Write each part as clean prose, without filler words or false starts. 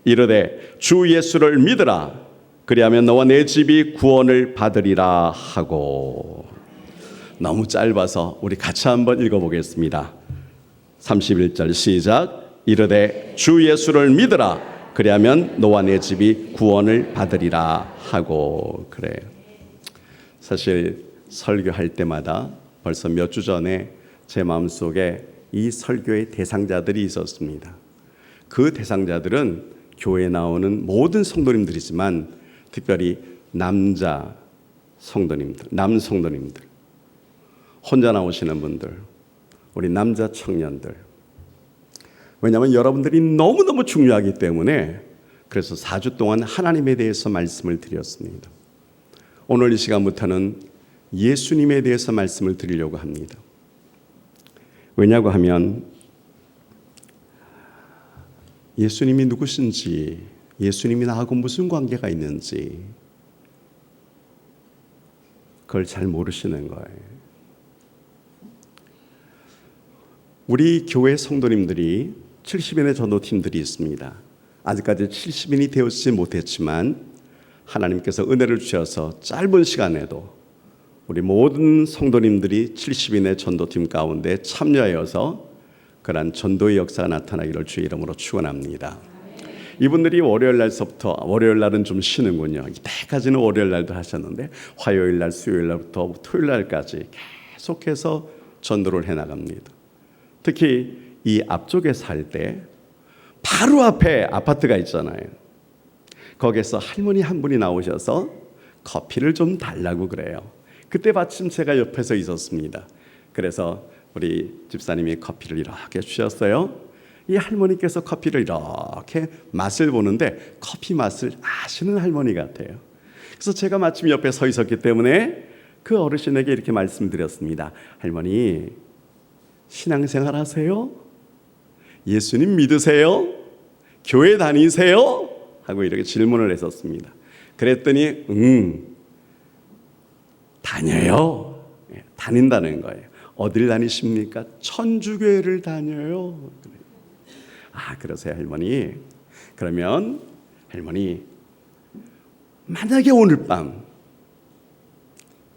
이르되 주 예수를 믿으라. 그리하면 너와 내 집이 구원을 받으리라 하고. 너무 짧아서 우리 같이 한번 읽어보겠습니다. 31절 시작. 이르되 주 예수를 믿으라. 그리하면 너와 내 집이 구원을 받으리라 하고. 그래요. 사실 설교할 때마다 벌써 몇 주 전에 제 마음속에 이 설교의 대상자들이 있었습니다. 그 대상자들은 교회에 나오는 모든 성도님들이지만 특별히 남자 성도님들, 남 성도님들, 혼자 나오시는 분들, 우리 남자 청년들. 왜냐하면 여러분들이 너무너무 중요하기 때문에 그래서 4주 동안 하나님에 대해서 말씀을 드렸습니다. 오늘 이 시간부터는 예수님에 대해서 말씀을 드리려고 합니다. 왜냐고 하면 예수님이 누구신지, 예수님이 나하고 무슨 관계가 있는지 그걸 잘 모르시는 거예요. 우리 교회 성도님들이 70인의 전도팀들이 있습니다. 아직까지 70인이 되었지 못했지만 하나님께서 은혜를 주셔서 짧은 시간에도 우리 모든 성도님들이 70인의 전도팀 가운데 참여하여서 그러한 전도의 역사가 나타나기를 주의 이름으로 축원합니다. 이분들이 월요일 날서부터, 월요일 날은 좀 쉬는군요. 이때까지는 월요일 날도 하셨는데 화요일 날, 수요일 날부터 토요일 날까지 계속해서 전도를 해나갑니다. 특히 이 앞쪽에 살 때 바로 앞에 아파트가 있잖아요. 거기에서 할머니 한 분이 나오셔서 커피를 좀 달라고 그래요. 그때 마침 제가 옆에서 있었습니다. 그래서 우리 집사님이 커피를 이렇게 주셨어요. 이 할머니께서 커피를 이렇게 맛을 보는데 커피 맛을 아시는 할머니 같아요. 그래서 제가 마침 옆에 서 있었기 때문에 그 어르신에게 이렇게 말씀드렸습니다. 할머니, 신앙생활 하세요? 예수님 믿으세요? 교회 다니세요? 하고 이렇게 질문을 했었습니다. 그랬더니 다녀요. 다닌다는 거예요. 어딜 다니십니까? 천주교회를 다녀요. 그러세요 할머니. 그러면 할머니, 만약에 오늘 밤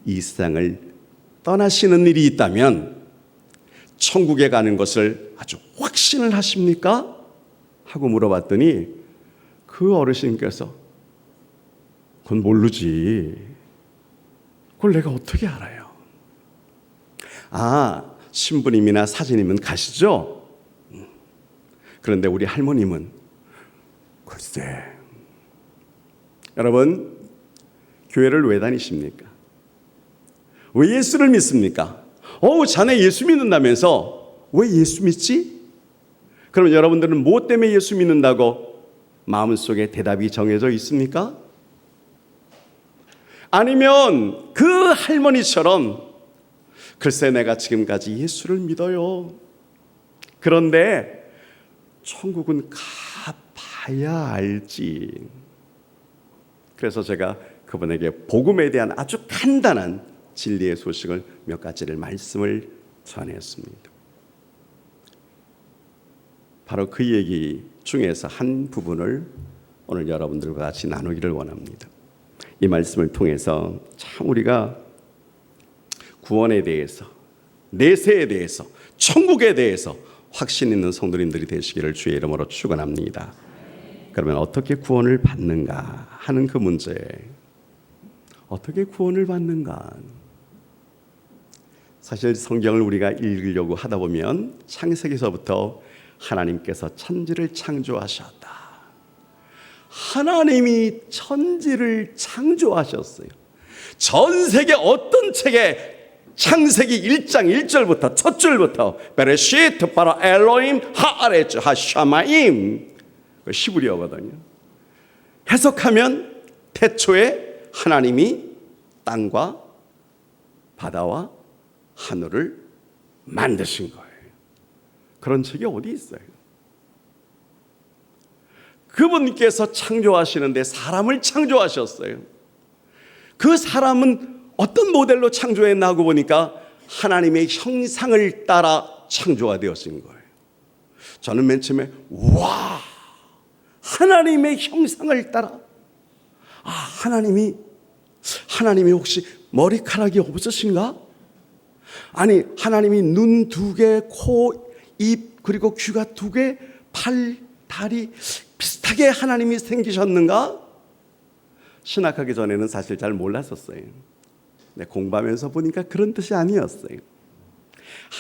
이 세상을 떠나시는 일이 있다면 천국에 가는 것을 아주 확신을 하십니까? 하고 물어봤더니 그 어르신께서 그건 모르지. 그걸 내가 어떻게 알아요? 신부님이나 사진님은 가시죠? 그런데 우리 할머님은 글쎄. 여러분, 교회를 왜 다니십니까? 왜 예수를 믿습니까? 자네 예수 믿는다면서 왜 예수 믿지? 그럼 여러분들은 무엇 때문에 예수 믿는다고 마음속에 대답이 정해져 있습니까? 아니면 그 할머니처럼 글쎄 내가 지금까지 예수를 믿어요. 그런데 천국은 가봐야 알지. 그래서 제가 그분에게 복음에 대한 아주 간단한 진리의 소식을 몇 가지를 말씀을 전했습니다. 바로 그 얘기 중에서 한 부분을 오늘 여러분들과 같이 나누기를 원합니다. 이 말씀을 통해서 참 우리가 구원에 대해서, 내세에 대해서, 천국에 대해서 확신 있는 성도님들이 되시기를 주의 이름으로 축원합니다. 그러면 어떻게 구원을 받는가 하는 그 문제, 어떻게 구원을 받는가? 사실 성경을 우리가 읽으려고 하다 보면 창세기서부터 하나님께서 천지를 창조하셨다. 하나님이 천지를 창조하셨어요. 전 세계 어떤 책에 창세기 1장 1절부터 첫 줄부터 베레시트 바라 엘로임 하아레츠 하샤마임, 히브리어거든요. 해석하면 태초에 하나님이 땅과 바다와 하늘을 만드신 거예요. 그런 책이 어디 있어요? 그분께서 창조하시는데 사람을 창조하셨어요. 그 사람은 어떤 모델로 창조했나 하고 보니까 하나님의 형상을 따라 창조가 되어진 거예요. 저는 맨 처음에 하나님의 형상을 따라. 하나님이 혹시 머리카락이 없으신가? 아니, 하나님이 눈 2개, 코, 입, 그리고 귀가 2개, 팔, 다리 비슷하게 하나님이 생기셨는가? 신학하기 전에는 사실 잘 몰랐었어요. 공부하면서 보니까 그런 뜻이 아니었어요.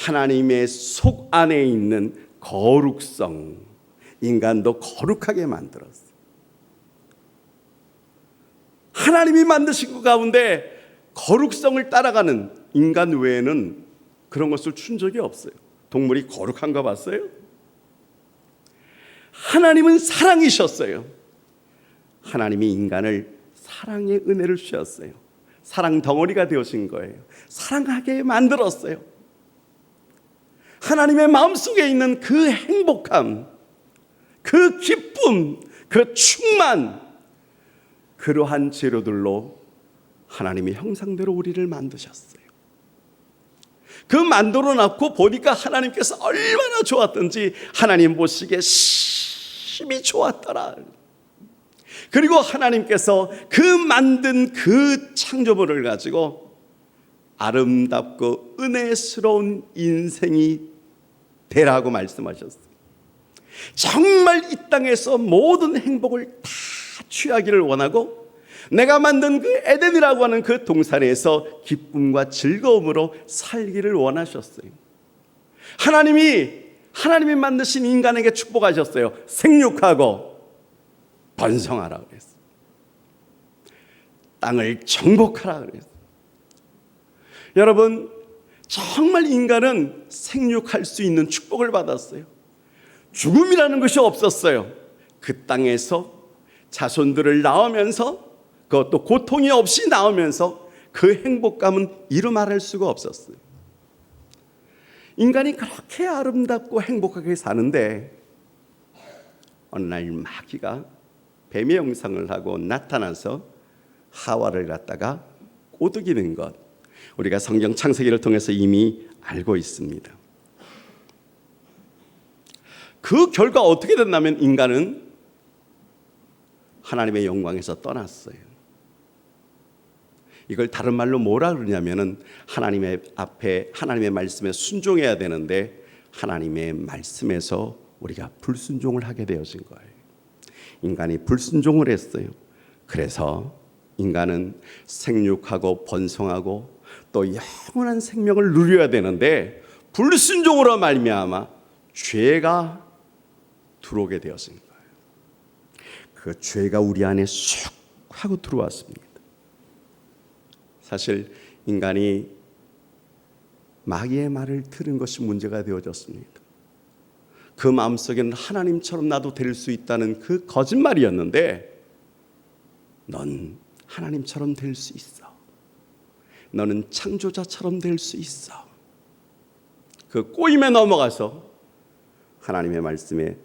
하나님의 속 안에 있는 거룩성, 인간도 거룩하게 만들었어요. 하나님이 만드신 것 가운데 거룩성을 따라가는 인간 외에는 그런 것을 준 적이 없어요. 동물이 거룩한 거 봤어요? 하나님은 사랑이셨어요. 하나님이 인간을 사랑의 은혜를 주셨어요. 사랑 덩어리가 되어진 거예요. 사랑하게 만들었어요. 하나님의 마음속에 있는 그 행복함, 그 기쁨, 그 충만, 그러한 재료들로 하나님의 형상대로 우리를 만드셨어요. 그 만들어 놨고 보니까 하나님께서 얼마나 좋았던지 하나님 보시기에 심히 좋았더라. 그리고 하나님께서 그 만든 그 창조물을 가지고 아름답고 은혜스러운 인생이 되라고 말씀하셨어요. 정말 이 땅에서 모든 행복을 다 취하기를 원하고 내가 만든 그 에덴이라고 하는 그 동산에서 기쁨과 즐거움으로 살기를 원하셨어요. 하나님이 만드신 인간에게 축복하셨어요. 생육하고 번성하라 그랬어요. 땅을 정복하라 그랬어요. 여러분, 정말 인간은 생육할 수 있는 축복을 받았어요. 죽음이라는 것이 없었어요. 그 땅에서 자손들을 낳으면서 그것도 고통이 없이 낳으면서 그 행복감은 이루 말할 수가 없었어요. 인간이 그렇게 아름답고 행복하게 사는데 어느 날 마귀가 뱀의 형상을 하고 나타나서 하와를 갖다가 꼬드기는 것, 우리가 성경 창세기를 통해서 이미 알고 있습니다. 그 결과 어떻게 됐냐면 인간은 하나님의 영광에서 떠났어요. 이걸 다른 말로 뭐라 그러냐면은 하나님의 앞에 하나님의 말씀에 순종해야 되는데 하나님의 말씀에서 우리가 불순종을 하게 되어진 거예요. 인간이 불순종을 했어요. 그래서 인간은 생육하고 번성하고 또 영원한 생명을 누려야 되는데 불순종으로 말미암아 죄가 들어오게 되었은 거예요. 그 죄가 우리 안에 쑥 하고 들어왔습니다. 사실 인간이 마귀의 말을 들은 것이 문제가 되어졌습니다. 그 마음속에는 하나님처럼 나도 될 수 있다는 그 거짓말이었는데 넌 하나님처럼 될 수 있어. 너는 창조자처럼 될 수 있어. 그 꼬임에 넘어가서 하나님의 말씀에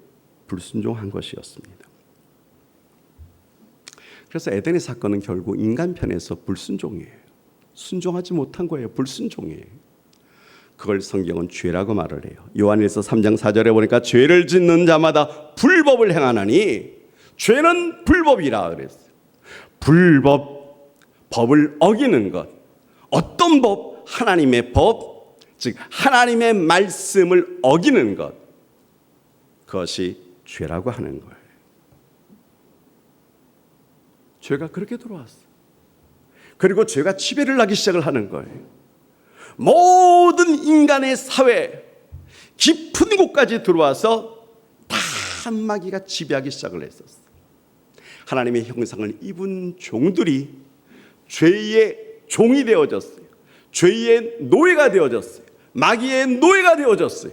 불순종한 것이었습니다. 그래서 에덴의 사건은 결국 인간 편에서 불순종이에요. 순종하지 못한 거예요. 불순종이에요. 그걸 성경은 죄라고 말을 해요. 요한일서 3장 4절에 보니까 죄를 짓는 자마다 불법을 행하나니 죄는 불법이라 그랬어요. 법을 어기는 것. 어떤 법? 하나님의 법, 즉 하나님의 말씀을 어기는 것. 그것이 죄라고 하는 거예요. 죄가 그렇게 들어왔어요. 그리고 죄가 지배를 하기 시작을 하는 거예요. 모든 인간의 사회 깊은 곳까지 들어와서 다 마귀가 지배하기 시작을 했었어요. 하나님의 형상을 입은 종들이 죄의 종이 되어졌어요. 죄의 노예가 되어졌어요. 마귀의 노예가 되어졌어요.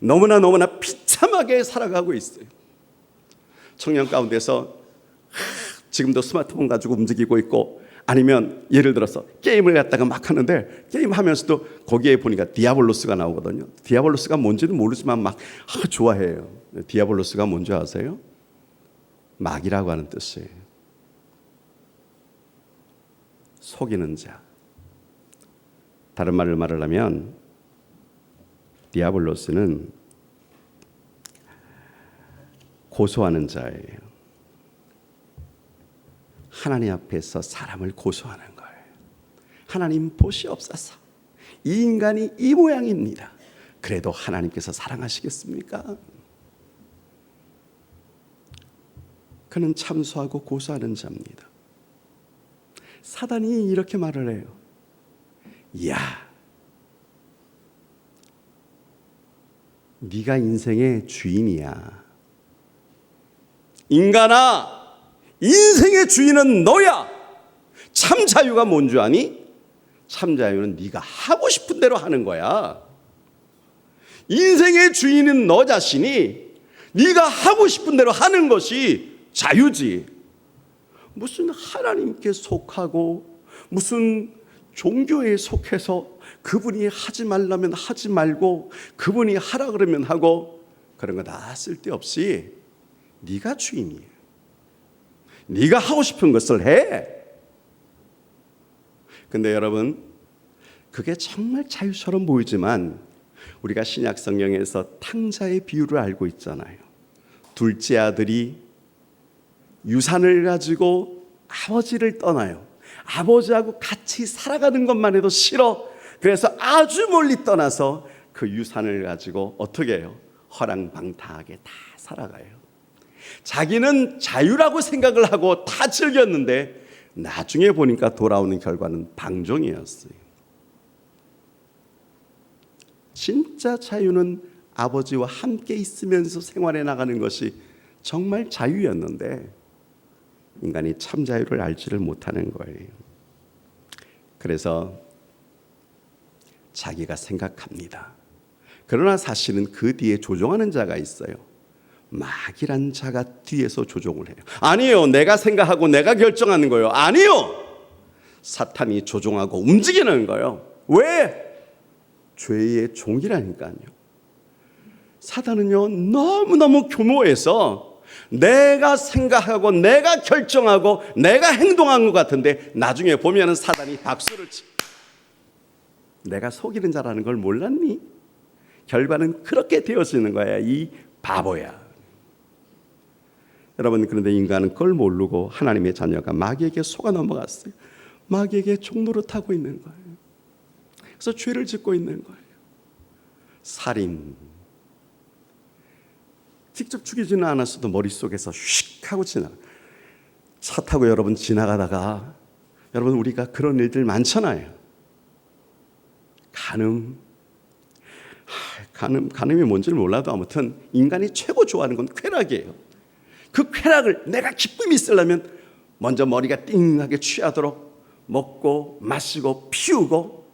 너무나 비참하게 살아가고 있어요. 청년 가운데서 지금도 스마트폰 가지고 움직이고 있고 아니면 예를 들어서 게임을 갖다가 막 하는데 게임하면서도 거기에 보니까 디아블로스가 나오거든요. 디아블로스가 뭔지는 모르지만 막 좋아해요. 디아블로스가 뭔지 아세요? 마귀라고 하는 뜻이에요. 속이는 자. 다른 말을 말하려면 디아블로스는 고소하는 자예요. 하나님 앞에서 사람을 고소하는 거예요. 하나님 보시옵소서. 이 인간이 이 모양입니다. 그래도 하나님께서 사랑하시겠습니까? 그는 참소하고 고소하는 자입니다. 사단이 이렇게 말을 해요. 야, 네가 인생의 주인이야. 인간아, 인생의 주인은 너야. 참 자유가 뭔 줄 아니? 참 자유는 네가 하고 싶은 대로 하는 거야. 인생의 주인은 너 자신이 네가 하고 싶은 대로 하는 것이 자유지. 무슨 하나님께 속하고 무슨 종교에 속해서 그분이 하지 말라면 하지 말고 그분이 하라 그러면 하고 그런 거 다 쓸데없이 네가 주인이에요. 네가 하고 싶은 것을 해. 근데 여러분, 그게 정말 자유처럼 보이지만 우리가 신약 성경에서 탕자의 비유를 알고 있잖아요. 둘째 아들이 유산을 가지고 아버지를 떠나요. 아버지하고 같이 살아가는 것만 해도 싫어. 그래서 아주 멀리 떠나서 그 유산을 가지고 어떻게 해요? 허랑방탕하게 다 살아가요. 자기는 자유라고 생각을 하고 다 즐겼는데 나중에 보니까 돌아오는 결과는 방종이었어요. 진짜 자유는 아버지와 함께 있으면서 생활해 나가는 것이 정말 자유였는데 인간이 참 자유를 알지를 못하는 거예요. 그래서 자기가 생각합니다. 그러나 사실은 그 뒤에 조종하는 자가 있어요. 마귀란 자가 뒤에서 조종을 해요. 아니요, 내가 생각하고 내가 결정하는 거예요. 아니요, 사탄이 조종하고 움직이는 거예요. 왜? 죄의 종이라니까요. 사탄은요, 너무너무 교모해서 내가 생각하고 내가 결정하고 내가 행동한 것 같은데 나중에 보면은 사단이 박수를 치. 내가 속이는 자라는 걸 몰랐니? 결과는 그렇게 되어지는 거야. 이 바보야. 여러분, 그런데 인간은 그걸 모르고 하나님의 자녀가 마귀에게 속아 넘어갔어요. 마귀에게 종노릇하고 있는 거예요. 그래서 죄를 짓고 있는 거예요. 살인. 직접 죽이지는 않았어도 머릿속에서 휙 하고 지나가. 차 타고 여러분 지나가다가 여러분 우리가 그런 일들 많잖아요. 간음이 뭔지를 몰라도 아무튼 인간이 최고 좋아하는 건 쾌락이에요. 그 쾌락을 내가 기쁨이 있으려면 먼저 머리가 띵하게 취하도록 먹고 마시고 피우고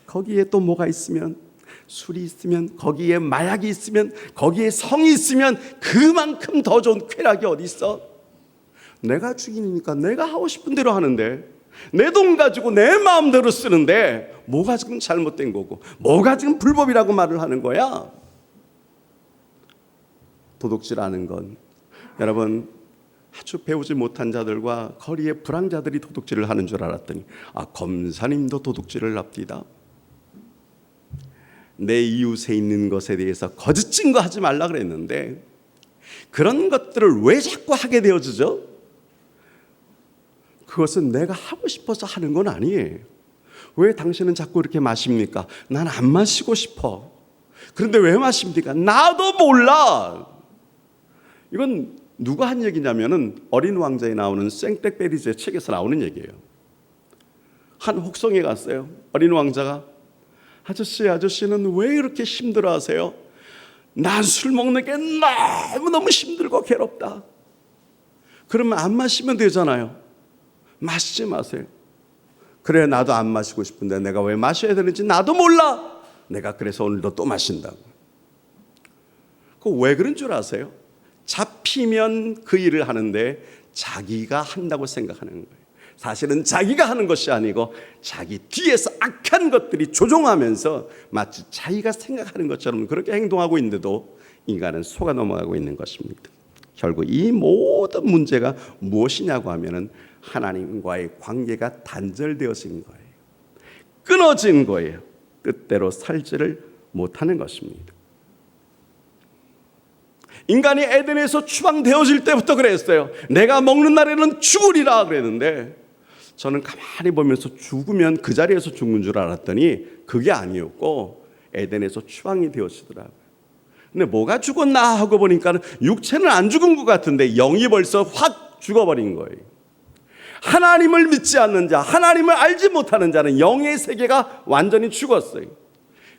거기에 또 뭐가 있으면 술이 있으면 거기에 마약이 있으면 거기에 성이 있으면 그만큼 더 좋은 쾌락이 어디 있어? 내가 주인이니까 내가 하고 싶은 대로 하는데 내 돈 가지고 내 마음대로 쓰는데 뭐가 지금 잘못된 거고 뭐가 지금 불법이라고 말을 하는 거야? 도둑질하는 건 여러분 아주 배우지 못한 자들과 거리의 불황자들이 도둑질을 하는 줄 알았더니 검사님도 도둑질을 합디다. 내 이웃에 있는 것에 대해서 거짓 증거하지 말라 그랬는데 그런 것들을 왜 자꾸 하게 되어지죠? 그것은 내가 하고 싶어서 하는 건 아니에요. 왜 당신은 자꾸 이렇게 마십니까? 난 안 마시고 싶어. 그런데 왜 마십니까? 나도 몰라. 이건 누가 한 얘기냐면은 어린 왕자에 나오는 생텍베리즈의 책에서 나오는 얘기예요. 한 혹성에 갔어요. 어린 왕자가 아저씨는 왜 이렇게 힘들어하세요? 난 술 먹는 게 너무너무 힘들고 괴롭다. 그러면 안 마시면 되잖아요. 마시지 마세요. 그래, 나도 안 마시고 싶은데 내가 왜 마셔야 되는지 나도 몰라. 내가 그래서 오늘도 또 마신다고. 왜 그런 줄 아세요? 잡히면 그 일을 하는데 자기가 한다고 생각하는 거예요. 사실은 자기가 하는 것이 아니고 자기 뒤에서 악한 것들이 조종하면서 마치 자기가 생각하는 것처럼 그렇게 행동하고 있는데도 인간은 속아 넘어가고 있는 것입니다. 결국 이 모든 문제가 무엇이냐고 하면은 하나님과의 관계가 단절되어진 거예요. 끊어진 거예요. 뜻대로 살지를 못하는 것입니다. 인간이 에덴에서 추방되어질 때부터 그랬어요. 내가 먹는 날에는 죽으리라 그랬는데, 저는 가만히 보면서 죽으면 그 자리에서 죽는 줄 알았더니 그게 아니었고 에덴에서 추방이 되어지더라고요. 근데 뭐가 죽었나 하고 보니까 육체는 안 죽은 것 같은데 영이 벌써 확 죽어버린 거예요. 하나님을 믿지 않는 자, 하나님을 알지 못하는 자는 영의 세계가 완전히 죽었어요.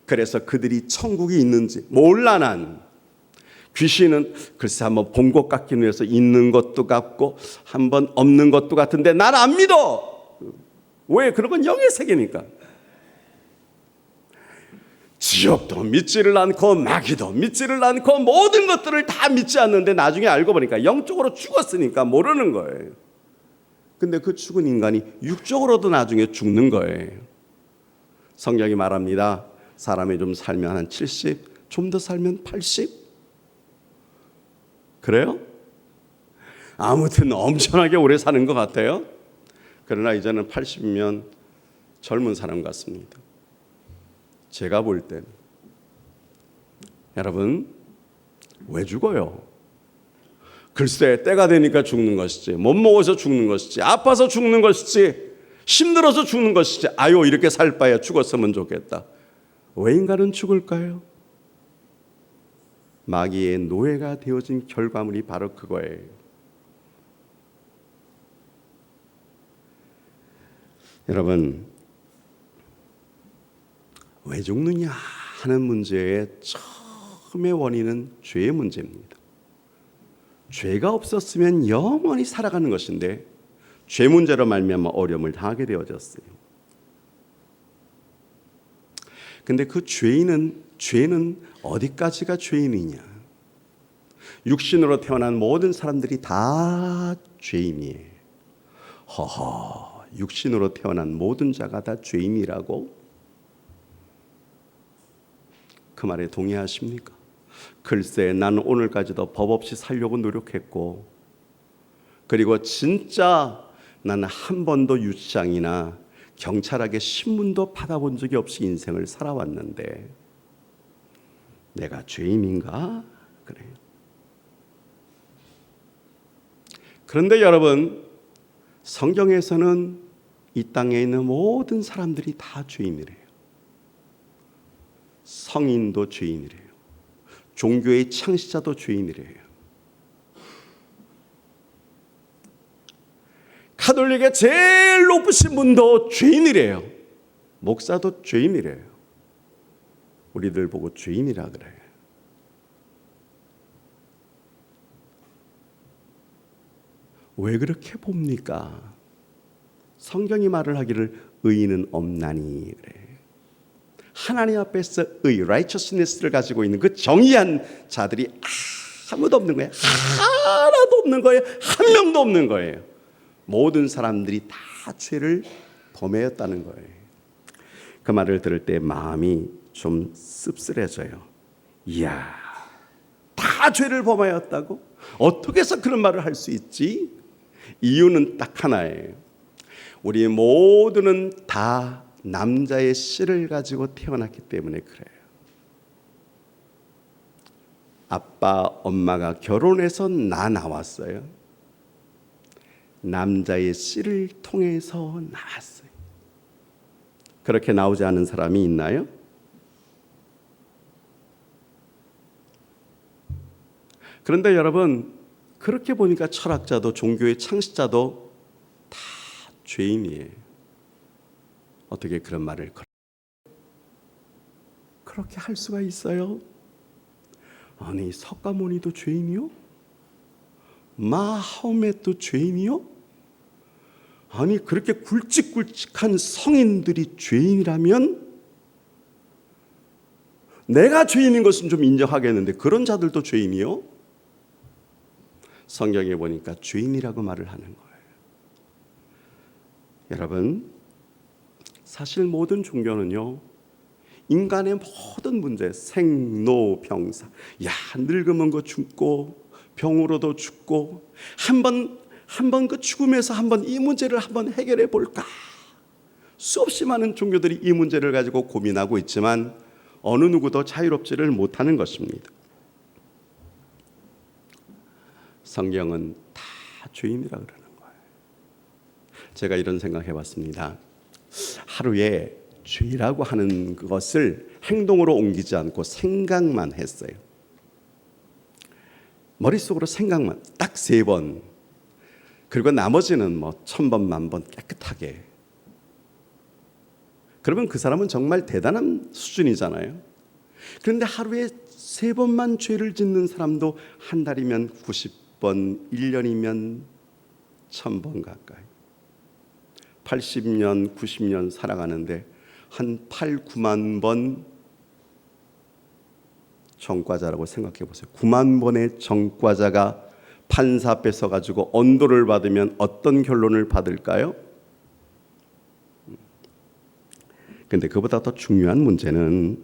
그래서 그들이 천국이 있는지 몰라. 난 귀신은 글쎄 한번 본 것 같긴 해서 있는 것도 같고 한번 없는 것도 같은데 난 안 믿어. 왜? 그런 건 영의 세계니까. 지옥도 믿지를 않고 마귀도 믿지를 않고 모든 것들을 다 믿지 않는데 나중에 알고 보니까 영적으로 죽었으니까 모르는 거예요. 근데 그 죽은 인간이 육적으로도 나중에 죽는 거예요. 성경이 말합니다. 사람이 좀 살면 한 70, 좀 더 살면 80? 그래요? 아무튼 엄청나게 오래 사는 것 같아요. 그러나 이제는 80이면 젊은 사람 같습니다. 제가 볼 땐 여러분 왜 죽어요? 글쎄 때가 되니까 죽는 것이지, 못 먹어서 죽는 것이지, 아파서 죽는 것이지, 힘들어서 죽는 것이지, 아유 이렇게 살 바에 죽었으면 좋겠다. 왜 인간은 죽을까요? 마귀의 노예가 되어진 결과물이 바로 그거예요. 여러분 왜 죽느냐 하는 문제의 처음의 원인은 죄의 문제입니다. 죄가 없었으면 영원히 살아가는 것인데 죄 문제로 말미암아 어려움을 당하게 되어졌어요. 근데 그 죄는 어디까지가 죄인이냐? 육신으로 태어난 모든 사람들이 다 죄인이에요. 허허, 육신으로 태어난 모든 자가 다 죄인이라고? 그 말에 동의하십니까? 글쎄 나는 오늘까지도 법 없이 살려고 노력했고, 그리고 진짜 나는 한 번도 유치장이나 경찰에게 신문도 받아본 적이 없이 인생을 살아왔는데 내가 죄인인가? 그래요. 그런데 여러분 성경에서는 이 땅에 있는 모든 사람들이 다 죄인이래요. 성인도 죄인이래요. 종교의 창시자도 죄인이래요. 가톨릭의 제일 높으신 분도 죄인이래요. 목사도 죄인이래요. 우리들 보고 죄인이라 그래요. 왜 그렇게 봅니까? 성경이 말을 하기를 의인은 없나니 그래. 하나님 앞에서 의, righteousness를 가지고 있는 그 정의한 자들이 아무도 없는 거예요. 하나도 없는 거예요. 한 명도 없는 거예요. 모든 사람들이 다 죄를 범하였다는 거예요. 그 말을 들을 때 마음이 좀 씁쓸해져요. 이야, 다 죄를 범하였다고? 어떻게 해서 그런 말을 할 수 있지? 이유는 딱 하나예요. 우리 모두는 다 남자의 씨를 가지고 태어났기 때문에 그래요. 아빠, 엄마가 결혼해서 나왔어요. 남자의 씨를 통해서 나왔어요. 그렇게 나오지 않은 사람이 있나요? 그런데 여러분 그렇게 보니까 철학자도 종교의 창시자도 다 죄인이에요. 어떻게 그런 말을 그렇게 할 수가 있어요? 아니 석가모니도 죄인이요? 마호멧도 죄인이요? 아니 그렇게 굵직굵직한 성인들이 죄인이라면 내가 죄인인 것은 좀 인정하겠는데 그런 자들도 죄인이요? 성경에 보니까 죄인이라고 말을 하는 거예요. 여러분 사실 모든 종교는요 인간의 모든 문제, 생로병사, 야 늙으면 그 죽고 병으로도 죽고 한번 그 죽음에서 한번 이 문제를 한번 해결해 볼까? 수없이 많은 종교들이 이 문제를 가지고 고민하고 있지만 어느 누구도 자유롭지를 못하는 것입니다. 성경은 다 죄인이라 그러는 거예요. 제가 이런 생각해 봤습니다. 하루에 죄라고 하는 것을 행동으로 옮기지 않고 생각만 했어요. 머릿속으로 생각만 딱 3번, 그리고 나머지는 뭐 1000번, 10,000번 깨끗하게. 그러면 그 사람은 정말 대단한 수준이잖아요. 그런데 하루에 3번만 죄를 짓는 사람도 한 달이면 90번, 1년이면 1000번 가까이. 80년, 90년 살아가는데 한 8, 9만 번 정과자라고 생각해 보세요. 9만 번의 정과자가 판사 뺏어가지고 언도를 받으면 어떤 결론을 받을까요? 근데 그보다 더 중요한 문제는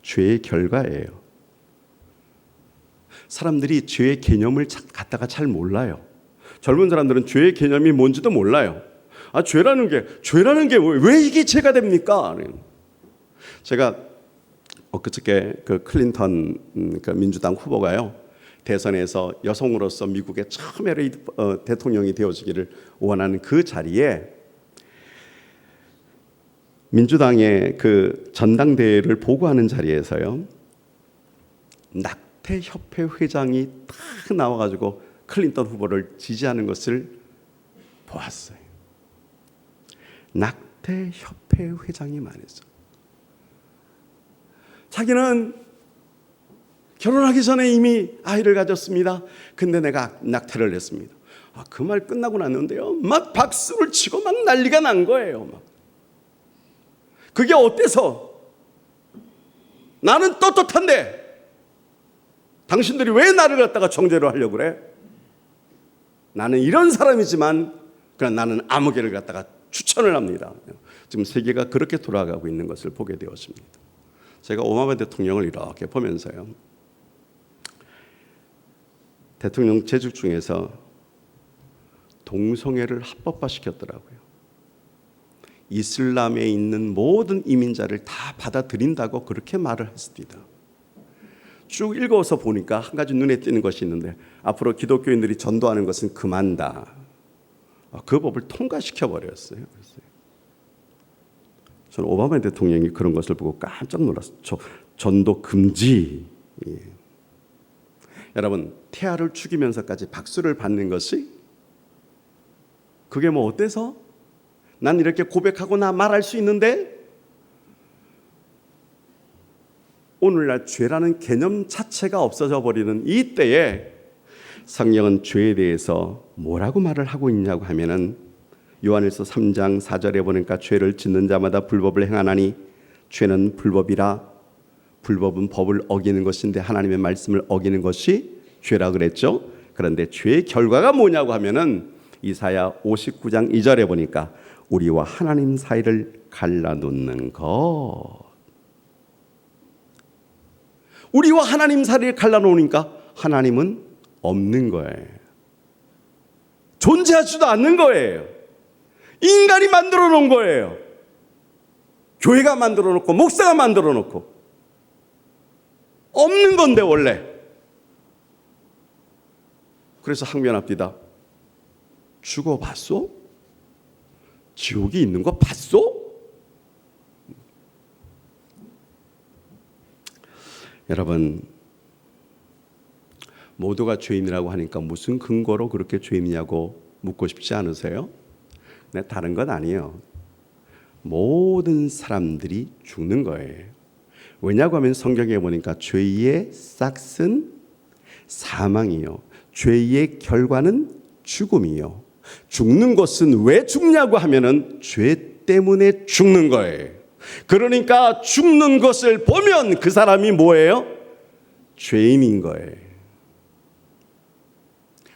죄의 결과예요. 사람들이 죄의 개념을 갖다가 잘 몰라요. 젊은 사람들은 죄의 개념이 뭔지도 몰라요. 죄라는 게 왜 이게 죄가 됩니까? 제가 엊그저께 그 클린턴 그 민주당 후보가요, 대선에서 여성으로서 미국의 처음에 대통령이 되어지기를 원하는 그 자리에 민주당의 그 전당대회를 보고하는 자리에서요, 낙태협회 회장이 딱 나와가지고 클린턴 후보를 지지하는 것을 보았어요. 낙태협회 회장이 말했어. 자기는 결혼하기 전에 이미 아이를 가졌습니다. 근데 내가 낙태를 했습니다. 그 말 끝나고 났는데요, 막 박수를 치고 막 난리가 난 거예요. 막. 그게 어때서? 나는 떳떳한데 당신들이 왜 나를 갖다가 정죄로 하려고 그래? 나는 이런 사람이지만 그냥 나는 아무개를 갖다가 추천을 합니다. 지금 세계가 그렇게 돌아가고 있는 것을 보게 되었습니다. 제가 오바마 대통령을 이렇게 보면서요, 대통령 재직 중에서 동성애를 합법화시켰더라고요. 이슬람에 있는 모든 이민자를 다 받아들인다고 그렇게 말을 했습니다. 쭉 읽어서 보니까 한 가지 눈에 띄는 것이 있는데, 앞으로 기독교인들이 전도하는 것은 금한다. 그 법을 통과시켜 버렸어요. 저는 오바마 대통령이 그런 것을 보고 깜짝 놀랐어요. 전도 금지. 예. 여러분, 태아를 죽이면서까지 박수를 받는 것이 그게 뭐 어때서? 난 이렇게 고백하고 나 말할 수 있는데, 오늘날 죄라는 개념 자체가 없어져 버리는 이 때에 성경은 죄에 대해서 뭐라고 말을 하고 있냐고 하면은, 요한일서 3장 4절에 보니까 죄를 짓는 자마다 불법을 행하나니 죄는 불법이라. 불법은 법을 어기는 것인데 하나님의 말씀을 어기는 것이 죄라 그랬죠. 그런데 죄의 결과가 뭐냐고 하면은 이사야 59장 2절에 보니까 우리와 하나님 사이를 갈라놓는 것. 우리와 하나님 사이를 갈라놓으니까 하나님은 없는 거예요. 존재하지도 않는 거예요. 인간이 만들어 놓은 거예요. 교회가 만들어 놓고 목사가 만들어 놓고 없는 건데 원래. 그래서 항변합니다. 죽어봤어? 지옥이 있는 거 봤어? 여러분, 모두가 죄인이라고 하니까 무슨 근거로 그렇게 죄인이냐고 묻고 싶지 않으세요? 네, 다른 건 아니에요. 모든 사람들이 죽는 거예요. 왜냐고 하면 성경에 보니까 죄의 싹은 사망이요, 죄의 결과는 죽음이요. 죽는 것은 왜 죽냐고 하면은 죄 때문에 죽는 거예요. 그러니까 죽는 것을 보면 그 사람이 뭐예요? 죄인인 거예요.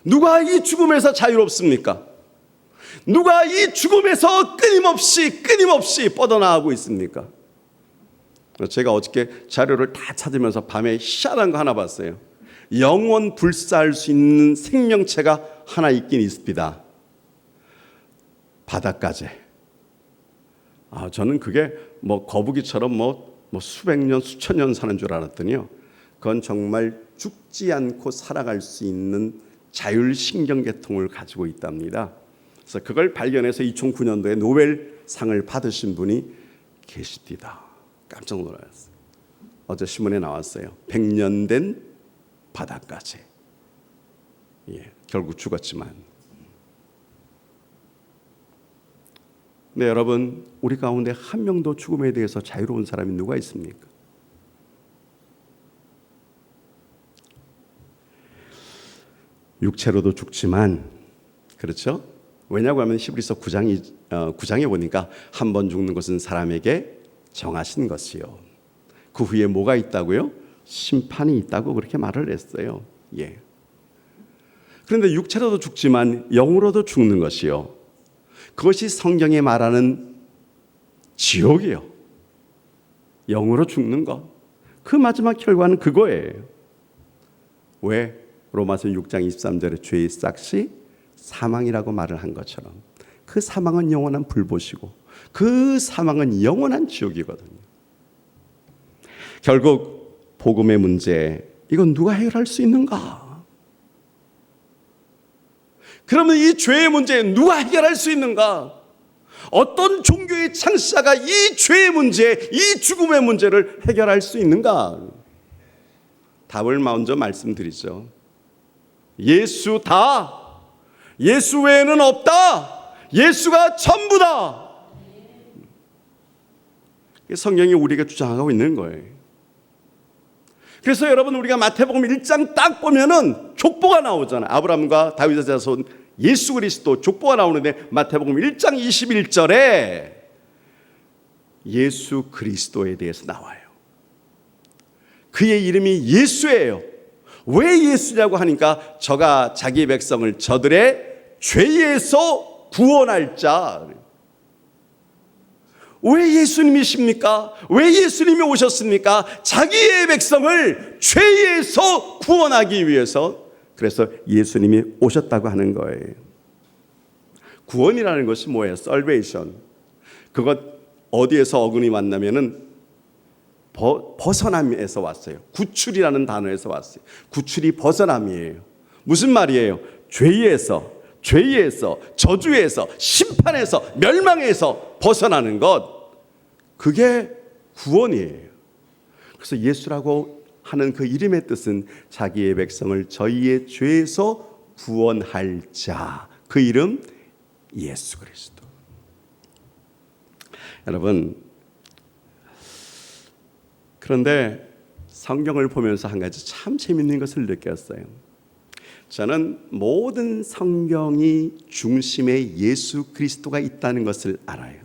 누가 이 죽음에서 자유롭습니까? 누가 이 죽음에서 끊임없이 뻗어나가고 있습니까? 제가 어저께 자료를 다 찾으면서 밤에 희한한 거 하나 봤어요. 영원 불사할 수 있는 생명체가 하나 있긴 있습니다. 바닷가재. 저는 그게 뭐 거북이처럼 뭐 수백 년, 수천 년 사는 줄 알았더니요, 그건 정말 죽지 않고 살아갈 수 있는 자율신경계통을 가지고 있답니다. 그래서 그걸 발견해서 2009년도에 노벨상을 받으신 분이 계십니다. 깜짝 놀랐어요. 어제 신문에 나왔어요. 100년 된 바닷가재. 결국 죽었지만. 네, 여러분, 우리 가운데 한 명도 죽음에 대해서 자유로운 사람이 누가 있습니까? 육체로도 죽지만, 그렇죠? 왜냐고 하면 히브리서 9장에 보니까 한 번 죽는 것은 사람에게 정하신 것이요. 그 후에 뭐가 있다고요? 심판이 있다고 그렇게 말을 했어요. 그런데 육체로도 죽지만 영으로도 죽는 것이요. 그것이 성경에 말하는 지옥이요. 영으로 죽는 것. 그 마지막 결과는 그거예요. 왜? 로마서 6장 23절에 죄의 싹이 사망이라고 말을 한 것처럼 그 사망은 영원한 불보시고 그 사망은 영원한 지옥이거든요. 결국 복음의 문제, 이건 누가 해결할 수 있는가? 그러면 이 죄의 문제 누가 해결할 수 있는가? 어떤 종교의 창시자가 이 죄의 문제, 이 죽음의 문제를 해결할 수 있는가? 답을 먼저 말씀드리죠. 예수다. 예수 외에는 없다. 예수가 전부다. 성경이 우리에게 주장하고 있는 거예요. 그래서 여러분, 우리가 마태복음 1장 딱 보면은 족보가 나오잖아요. 아브라함과 다윗의 자손 예수 그리스도 족보가 나오는데 마태복음 1장 21절에 예수 그리스도에 대해서 나와요. 그의 이름이 예수예요. 왜 예수냐고 하니까 저가 자기 백성을 저들의 죄에서 구원할 자. 왜 예수님이십니까? 왜 예수님이 오셨습니까? 자기의 백성을 죄에서 구원하기 위해서. 그래서 예수님이 오셨다고 하는 거예요. 구원이라는 것이 뭐예요? salvation. 그것 어디에서 어근이 왔냐면은 벗어남에서 왔어요. 구출이라는 단어에서 왔어요. 구출이 벗어남이에요. 무슨 말이에요? 죄에서, 저주에서, 심판에서, 멸망에서 벗어나는 것. 그게 구원이에요. 그래서 예수라고 하는 그 이름의 뜻은 자기의 백성을 저희의 죄에서 구원할 자. 그 이름 예수 그리스도. 여러분, 그런데 성경을 보면서 한 가지 참 재밌는 것을 느꼈어요. 저는 모든 성경이 중심에 예수 그리스도가 있다는 것을 알아요.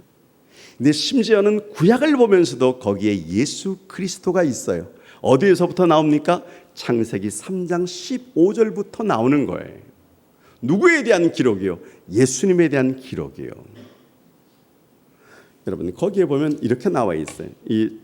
근데 심지어는 구약을 보면서도 거기에 예수 그리스도가 있어요. 어디에서부터 나옵니까? 창세기 3장 15절부터 나오는 거예요. 누구에 대한 기록이요? 예수님에 대한 기록이요. 여러분, 거기에 보면 이렇게 나와 있어요. 이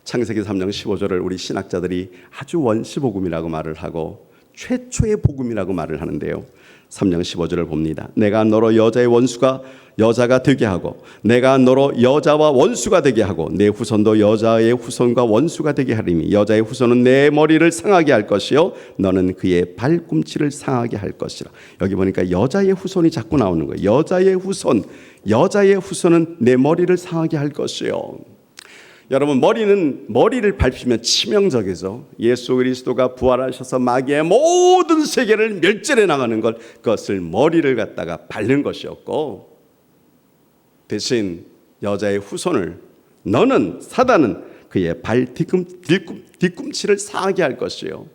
창세기 3장 15절을 우리 신학자들이 아주 원시복음이라고 말을 하고 최초의 복음이라고 말을 하는데요. 3장 15절을 봅니다. 내가 너로 여자의 원수가 여자가 되게 하고 내가 너로 여자와 원수가 되게 하고 내 후손도 여자의 후손과 원수가 되게 하리니 여자의 후손은 내 머리를 상하게 할 것이요 너는 그의 발꿈치를 상하게 할 것이라. 여기 보니까 여자의 후손이 자꾸 나오는 거예요. 여자의 후손은 내 머리를 상하게 할 것이요. 여러분, 머리를 밟히면 치명적이죠. 예수 그리스도가 부활하셔서 마귀의 모든 세계를 멸절해 나가는 것, 그것을 머리를 갖다가 밟는 것이었고, 대신 여자의 후손을 너는 사단은 그의 발 뒤꿈치를 상하게 할 것이요.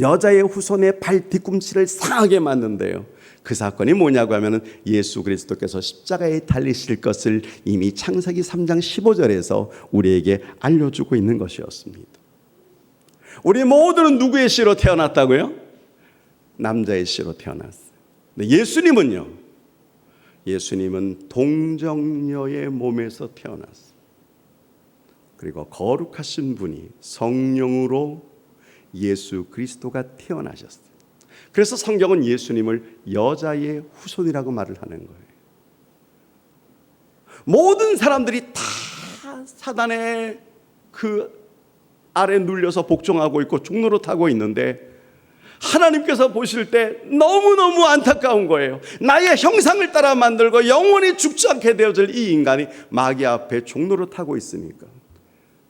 여자의 후손의 발 뒤꿈치를 상하게 만든대요. 그 사건이 뭐냐고 하면은 예수 그리스도께서 십자가에 달리실 것을 이미 창세기 3장 15절에서 우리에게 알려주고 있는 것이었습니다. 우리 모두는 누구의 씨로 태어났다고요? 남자의 씨로 태어났어요. 근데 예수님은요? 예수님은 동정녀의 몸에서 태어났어요. 그리고 거룩하신 분이 성령으로 예수 그리스도가 태어나셨어요. 그래서 성경은 예수님을 여자의 후손이라고 말을 하는 거예요. 모든 사람들이 다 사단의 그 아래 눌려서 복종하고 있고 종로로 타고 있는데 하나님께서 보실 때 너무너무 안타까운 거예요. 나의 형상을 따라 만들고 영원히 죽지 않게 되어질 이 인간이 마귀 앞에 종로를 타고 있으니까.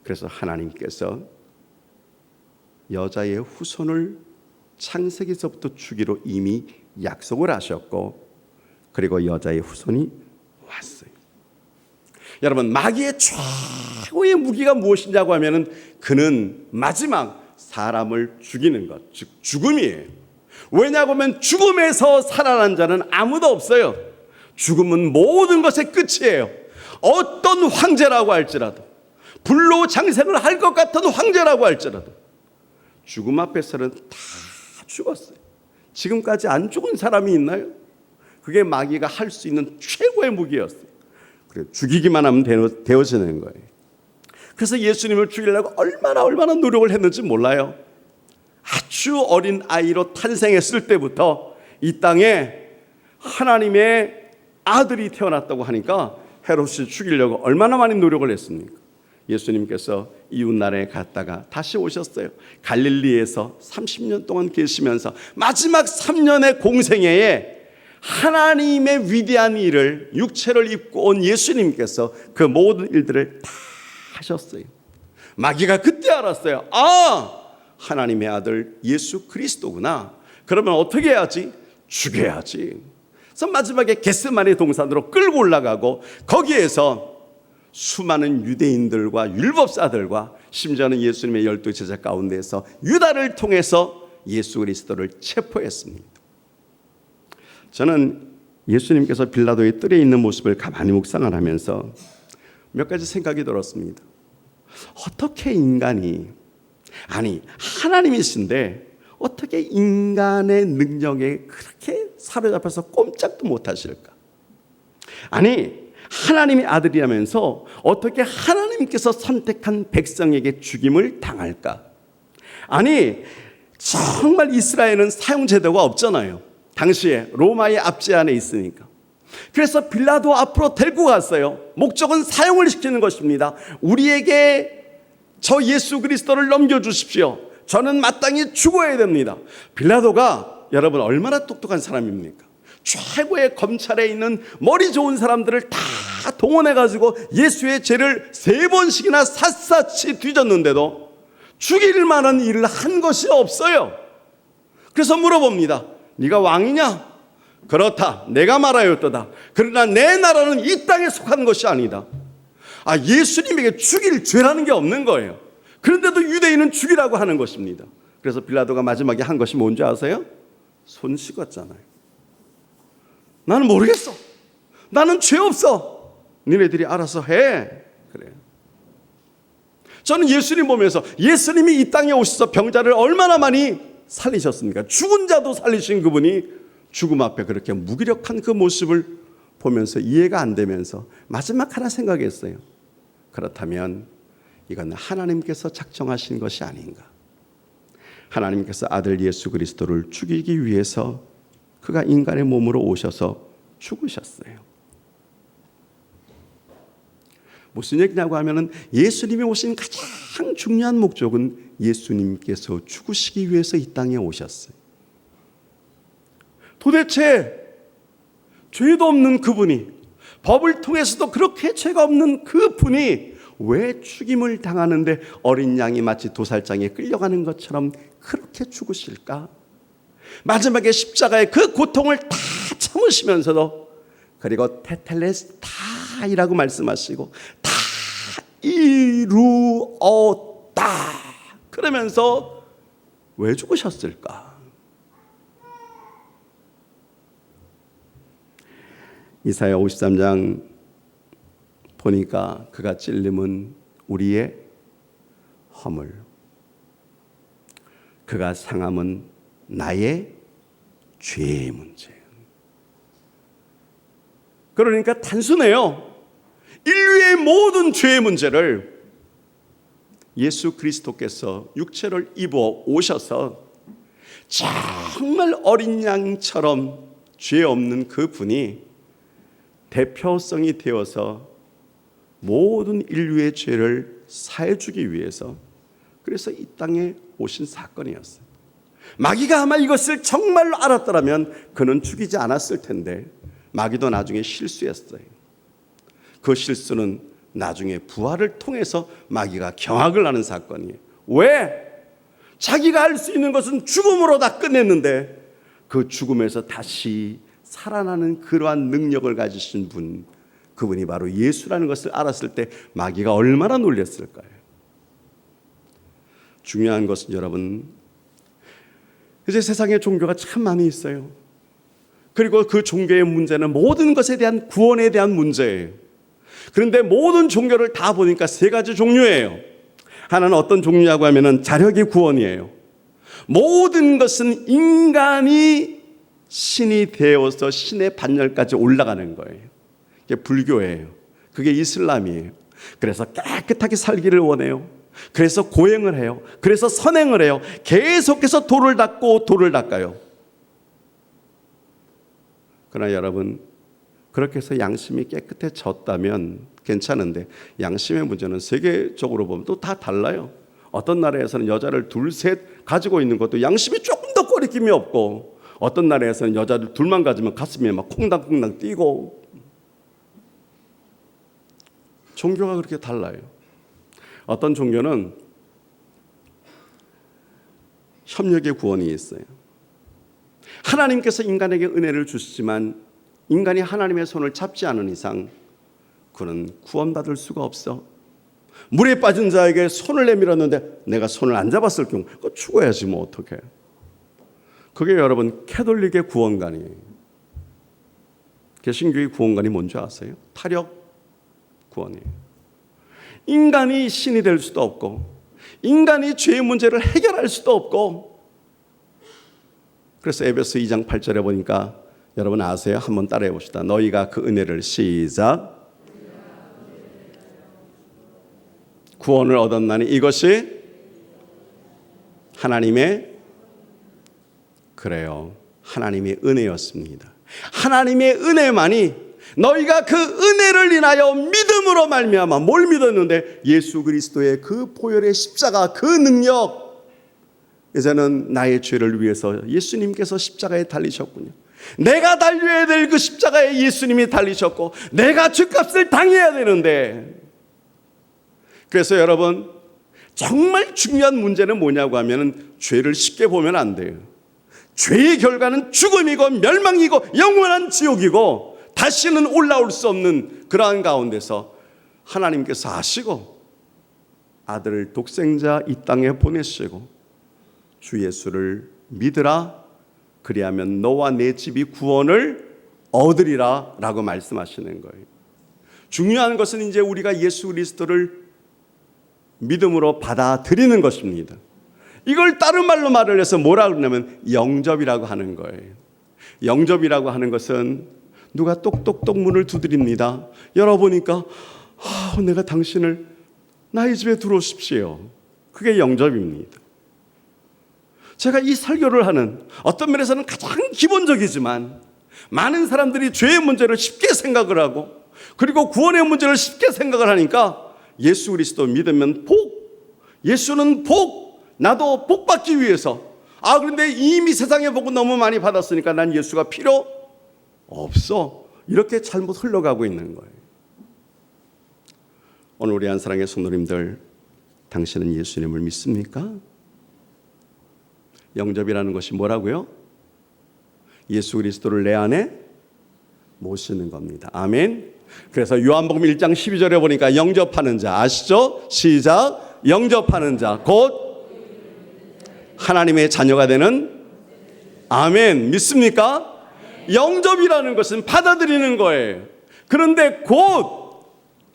그래서 하나님께서 여자의 후손을 창세기서부터 주기로 이미 약속을 하셨고, 그리고 여자의 후손이 왔어요. 여러분, 마귀의 최고의 무기가 무엇이냐고 하면은 그는 마지막 사람을 죽이는 것, 즉 죽음이에요. 왜냐고 하면 죽음에서 살아난 자는 아무도 없어요. 죽음은 모든 것의 끝이에요. 어떤 황제라고 할지라도, 불로 장생을 할 것 같은 황제라고 할지라도 죽음 앞에서는 다 죽었어요. 지금까지 안 죽은 사람이 있나요? 그게 마귀가 할 수 있는 최고의 무기였어요. 그래서 죽이기만 하면 되어지는 거예요. 그래서 예수님을 죽이려고 얼마나 노력을 했는지 몰라요. 아주 어린 아이로 탄생했을 때부터 이 땅에 하나님의 아들이 태어났다고 하니까 헤롯이 죽이려고 얼마나 많이 노력을 했습니까? 예수님께서 이웃나라에 갔다가 다시 오셨어요. 갈릴리에서 30년 동안 계시면서 마지막 3년의 공생애에 하나님의 위대한 일을, 육체를 입고 온 예수님께서 그 모든 일들을 다 하셨어요. 마귀가 그때 알았어요. 하나님의 아들 예수 그리스도구나. 그러면 어떻게 해야지? 죽여야지. 그래서 마지막에 겟세마네 동산으로 끌고 올라가고, 거기에서 수많은 유대인들과 율법사들과 심지어는 예수님의 12 제자 가운데서 유다를 통해서 예수 그리스도를 체포했습니다. 저는 예수님께서 빌라도의 뜰에 있는 모습을 가만히 묵상을 하면서 몇 가지 생각이 들었습니다. 어떻게 인간이, 아니 하나님이신데 어떻게 인간의 능력에 그렇게 사로잡혀서 꼼짝도 못하실까? 아니 하나님의 아들이라면서 어떻게 하나님께서 선택한 백성에게 죽임을 당할까? 아니 정말 이스라엘은 사형제도가 없잖아요. 당시에 로마의 압제 안에 있으니까. 그래서 빌라도 앞으로 데리고 갔어요. 목적은 사형을 시키는 것입니다. 우리에게 저 예수 그리스도를 넘겨주십시오. 저는 마땅히 죽어야 됩니다. 빌라도가 여러분 얼마나 똑똑한 사람입니까? 최고의 검찰에 있는 머리 좋은 사람들을 다 동원해가지고 예수의 죄를 3번씩이나 샅샅이 뒤졌는데도 죽일 만한 일을 한 것이 없어요. 그래서 물어봅니다. 네가 왕이냐? 그렇다. 내가 말하였도다. 그러나 내 나라는 이 땅에 속한 것이 아니다. 예수님에게 죽일 죄라는 게 없는 거예요. 그런데도 유대인은 죽이라고 하는 것입니다. 그래서 빌라도가 마지막에 한 것이 뭔지 아세요? 손 씻었잖아요. 나는 모르겠어. 나는 죄 없어. 니네들이 알아서 해. 그래요. 저는 예수님 보면서 예수님이 이 땅에 오셔서 병자를 얼마나 많이 살리셨습니까? 죽은 자도 살리신 그분이 죽음 앞에 그렇게 무기력한 그 모습을 보면서 이해가 안 되면서 마지막 하나 생각했어요. 그렇다면 이건 하나님께서 작정하신 것이 아닌가. 하나님께서 아들 예수 그리스도를 죽이기 위해서 그가 인간의 몸으로 오셔서 죽으셨어요. 무슨 얘기냐고 하면은 예수님이 오신 가장 중요한 목적은 예수님께서 죽으시기 위해서 이 땅에 오셨어요. 도대체 죄도 없는 그분이, 법을 통해서도 그렇게 죄가 없는 그분이 왜 죽임을 당하는데 어린 양이 마치 도살장에 끌려가는 것처럼 그렇게 죽으실까? 마지막에 십자가의 그 고통을 다 참으시면서도, 그리고 테텔레스타이라고 말씀하시고 다 이루었다 그러면서 왜 죽으셨을까? 이사야 53장 보니까 그가 찔림은 우리의 허물, 그가 상함은 나의 죄의 문제. 그러니까 단순해요. 인류의 모든 죄의 문제를 예수 그리스도께서 육체를 입어 오셔서 정말 어린 양처럼 죄 없는 그분이 대표성이 되어서 모든 인류의 죄를 사해주기 위해서, 그래서 이 땅에 오신 사건이었어요. 마귀가 아마 이것을 정말로 알았더라면 그는 죽이지 않았을 텐데 마귀도 나중에 실수했어요. 그 실수는 나중에 부활을 통해서 마귀가 경악을 하는 사건이에요. 왜? 자기가 할 수 있는 것은 죽음으로 다 끝냈는데 그 죽음에서 다시 살아나는 그러한 능력을 가지신 분, 그분이 바로 예수라는 것을 알았을 때 마귀가 얼마나 놀랐을까요? 중요한 것은 여러분, 이제 세상에 종교가 참 많이 있어요. 그리고 그 종교의 문제는 모든 것에 대한 구원에 대한 문제예요. 그런데 모든 종교를 다 보니까 세 가지 종류예요. 하나는 어떤 종류냐고 하면은 자력이 구원이에요. 모든 것은 인간이 신이 되어서 신의 반열까지 올라가는 거예요. 그게 불교예요. 그게 이슬람이에요. 그래서 깨끗하게 살기를 원해요. 그래서 고행을 해요. 그래서 선행을 해요. 계속해서 돌을 닦고 돌을 닦아요. 그러나 여러분, 그렇게 해서 양심이 깨끗해졌다면 괜찮은데 양심의 문제는 세계적으로 보면 또 다 달라요. 어떤 나라에서는 여자를 둘, 셋 가지고 있는 것도 양심이 조금 더 거리낌이 없고, 어떤 나라에서는 여자를 둘만 가지면 가슴이 막 콩당콩당 뛰고, 종교가 그렇게 달라요. 어떤 종교는 협력의 구원이 있어요. 하나님께서 인간에게 은혜를 주시지만 인간이 하나님의 손을 잡지 않은 이상 그는 구원받을 수가 없어. 물에 빠진 자에게 손을 내밀었는데 내가 손을 안 잡았을 경우 그거 죽어야지 뭐 어떡해. 그게 여러분 캐톨릭의 구원관이에요. 개신교의 구원관이 뭔지 아세요? 타력 구원이에요. 인간이 신이 될 수도 없고 인간이 죄의 문제를 해결할 수도 없고, 그래서 에베소 2장 8절에 보니까 여러분 아세요? 한번 따라해 봅시다. 너희가 그 은혜를 시작 구원을 얻었나니 이것이 하나님의, 그래요, 하나님의 은혜였습니다. 하나님의 은혜만이, 너희가 그 은혜를 인하여 믿음으로 말미암아, 뭘 믿었는데? 예수 그리스도의 그 보혈의 십자가, 그 능력. 이제는 나의 죄를 위해서 예수님께서 십자가에 달리셨군요. 내가 달려야 될 그 십자가에 예수님이 달리셨고 내가 죄값을 당해야 되는데, 그래서 여러분 정말 중요한 문제는 뭐냐고 하면 죄를 쉽게 보면 안 돼요. 죄의 결과는 죽음이고 멸망이고 영원한 지옥이고 다시는 올라올 수 없는 그러한 가운데서 하나님께서 아시고 아들을 독생자 이 땅에 보내시고 주 예수를 믿으라, 그리하면 너와 내 집이 구원을 얻으리라 라고 말씀하시는 거예요. 중요한 것은 이제 우리가 예수 그리스도를 믿음으로 받아들이는 것입니다. 이걸 다른 말로 말을 해서 뭐라 그러냐면 영접이라고 하는 거예요. 영접이라고 하는 것은 누가 똑똑똑 문을 두드립니다. 열어보니까 내가 당신을 나의 집에 들어오십시오. 그게 영접입니다. 제가 이 설교를 하는, 어떤 면에서는 가장 기본적이지만 많은 사람들이 죄의 문제를 쉽게 생각을 하고 그리고 구원의 문제를 쉽게 생각을 하니까 예수 그리스도 믿으면 복, 예수는 복, 나도 복 받기 위해서, 그런데 이미 세상의 복은 너무 많이 받았으니까 난 예수가 필요 없어, 이렇게 잘못 흘러가고 있는 거예요. 오늘 우리 한사랑의 성도님들, 당신은 예수님을 믿습니까? 영접이라는 것이 뭐라고요? 예수 그리스도를 내 안에 모시는 겁니다. 아멘. 그래서 요한복음 1장 12절에 보니까 영접하는 자, 아시죠? 시작. 영접하는 자 곧 하나님의 자녀가 되는, 아멘. 믿습니까? 영접이라는 것은 받아들이는 거예요. 그런데 곧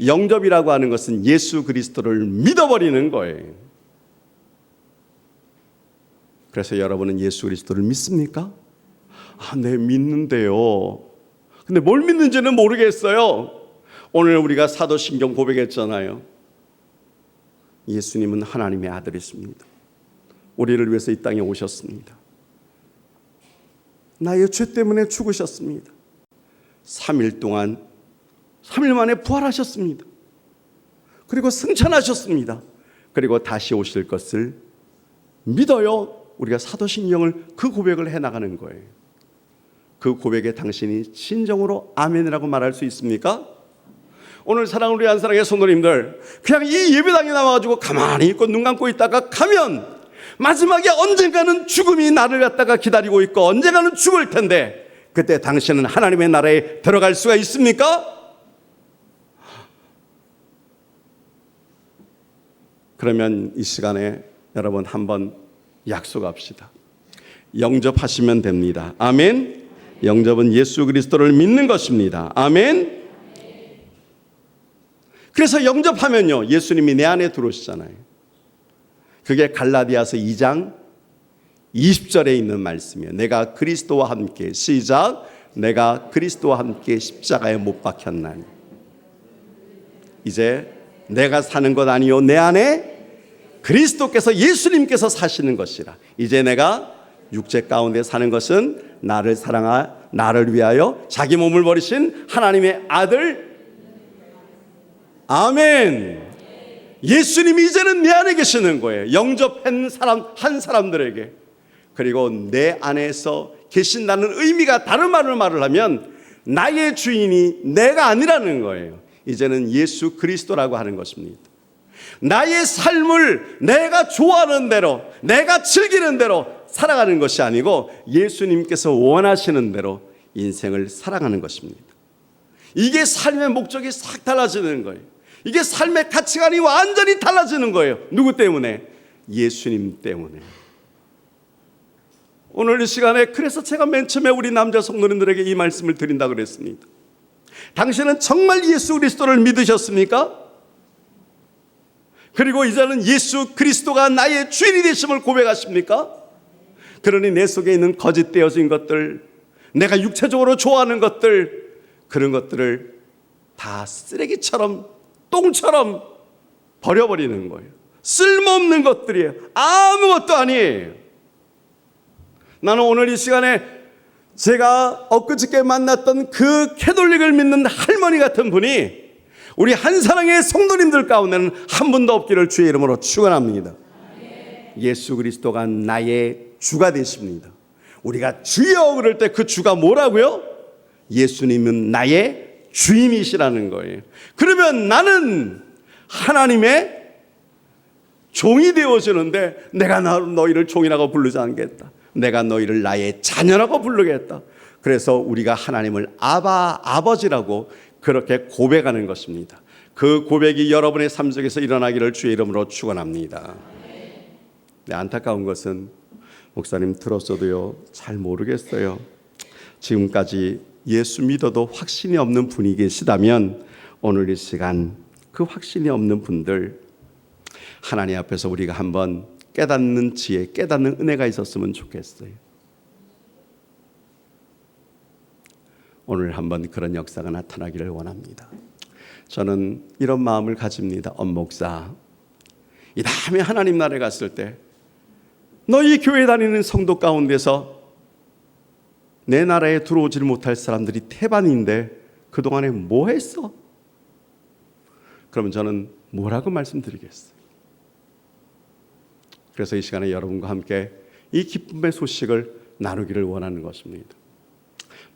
영접이라고 하는 것은 예수 그리스도를 믿어버리는 거예요. 그래서 여러분은 예수 그리스도를 믿습니까? 네, 믿는데요. 근데 뭘 믿는지는 모르겠어요. 오늘 우리가 사도신경 고백했잖아요. 예수님은 하나님의 아들이십니다. 우리를 위해서 이 땅에 오셨습니다. 나의 죄 때문에 죽으셨습니다. 3일 동안, 3일 만에 부활하셨습니다. 그리고 승천하셨습니다. 그리고 다시 오실 것을 믿어요. 우리가 사도신경을 그 고백을 해나가는 거예요. 그 고백에 당신이 진정으로 아멘이라고 말할 수 있습니까? 오늘 사랑을 위한 사랑의 성도님들, 그냥 이 예배당에 나와가지고 가만히 있고 눈 감고 있다가 가면 마지막에 언젠가는 죽음이 나를 갖다가 기다리고 있고 언젠가는 죽을 텐데 그때 당신은 하나님의 나라에 들어갈 수가 있습니까? 그러면 이 시간에 여러분 한번 약속합시다. 영접하시면 됩니다. 아멘. 영접은 예수 그리스도를 믿는 것입니다. 아멘. 그래서 영접하면요, 예수님이 내 안에 들어오시잖아요. 그게 갈라디아서 2장 20절에 있는 말씀이에요. 내가 그리스도와 함께, 시작, 내가 그리스도와 함께 십자가에 못 박혔나니 이제 내가 사는 것 아니요 내 안에 그리스도께서, 예수님께서 사시는 것이라. 이제 내가 육체 가운데 사는 것은 나를 위하여 자기 몸을 버리신 하나님의 아들, 아멘. 예수님이 이제는 내 안에 계시는 거예요. 영접한 한 사람들에게. 그리고 내 안에서 계신다는 의미가 다른 말을 하면 나의 주인이 내가 아니라는 거예요. 이제는 예수 그리스도라고 하는 것입니다. 나의 삶을 내가 좋아하는 대로, 내가 즐기는 대로 살아가는 것이 아니고 예수님께서 원하시는 대로 인생을 살아가는 것입니다. 이게 삶의 목적이 싹 달라지는 거예요. 이게 삶의 가치관이 완전히 달라지는 거예요. 누구 때문에? 예수님 때문에. 오늘 이 시간에 그래서 제가 맨 처음에 우리 남자 성도님들에게 이 말씀을 드린다고 그랬습니다. 당신은 정말 예수 그리스도를 믿으셨습니까? 그리고 이제는 예수 그리스도가 나의 주인이 되심을 고백하십니까? 그러니 내 속에 있는 거짓되어진 것들, 내가 육체적으로 좋아하는 것들, 그런 것들을 다 쓰레기처럼, 똥처럼 버려버리는 거예요. 쓸모없는 것들이에요. 아무것도 아니에요. 나는 오늘 이 시간에 제가 엊그저께 만났던 그 캐톨릭을 믿는 할머니 같은 분이 우리 한사랑의 성도님들 가운데는 한 분도 없기를 주의 이름으로 축원합니다. 예수 그리스도가 나의 주가 되십니다. 우리가 주여 그럴 때 그 주가 뭐라고요? 예수님은 나의 주인이시라는 거예요. 그러면 나는 하나님의 종이 되어지는데 내가 너희를 종이라고 부르지 않겠다. 내가 너희를 나의 자녀라고 부르겠다. 그래서 우리가 하나님을 아버지라고 그렇게 고백하는 것입니다. 그 고백이 여러분의 삶 속에서 일어나기를 주의 이름으로 축원합니다. 네, 안타까운 것은 목사님 들었어도요 잘 모르겠어요. 지금까지 예수 믿어도 확신이 없는 분이 계시다면 오늘 이 시간 그 확신이 없는 분들 하나님 앞에서 우리가 한번 깨닫는 지혜, 깨닫는 은혜가 있었으면 좋겠어요. 오늘 한번 그런 역사가 나타나기를 원합니다. 저는 이런 마음을 가집니다. 엄목사, 이 다음에 하나님 나라에 갔을 때 너희 교회 다니는 성도 가운데서 내 나라에 들어오질 못할 사람들이 태반인데 그동안에 뭐 했어? 그러면 저는 뭐라고 말씀드리겠어요? 그래서 이 시간에 여러분과 함께 이 기쁨의 소식을 나누기를 원하는 것입니다.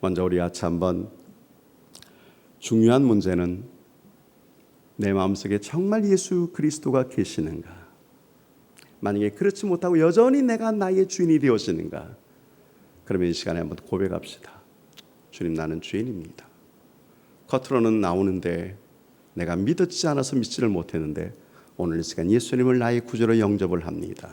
먼저 우리 같이 한번 중요한 문제는 내 마음속에 정말 예수 그리스도가 계시는가? 만약에 그렇지 못하고 여전히 내가 나의 주인이 되어지는가? 그러면 이 시간에 한번 고백합시다. 주님, 나는 주인입니다. 겉으로는 나오는데 내가 믿었지 않아서 믿지를 못했는데 오늘 이 시간 예수님을 나의 구주로 영접을 합니다.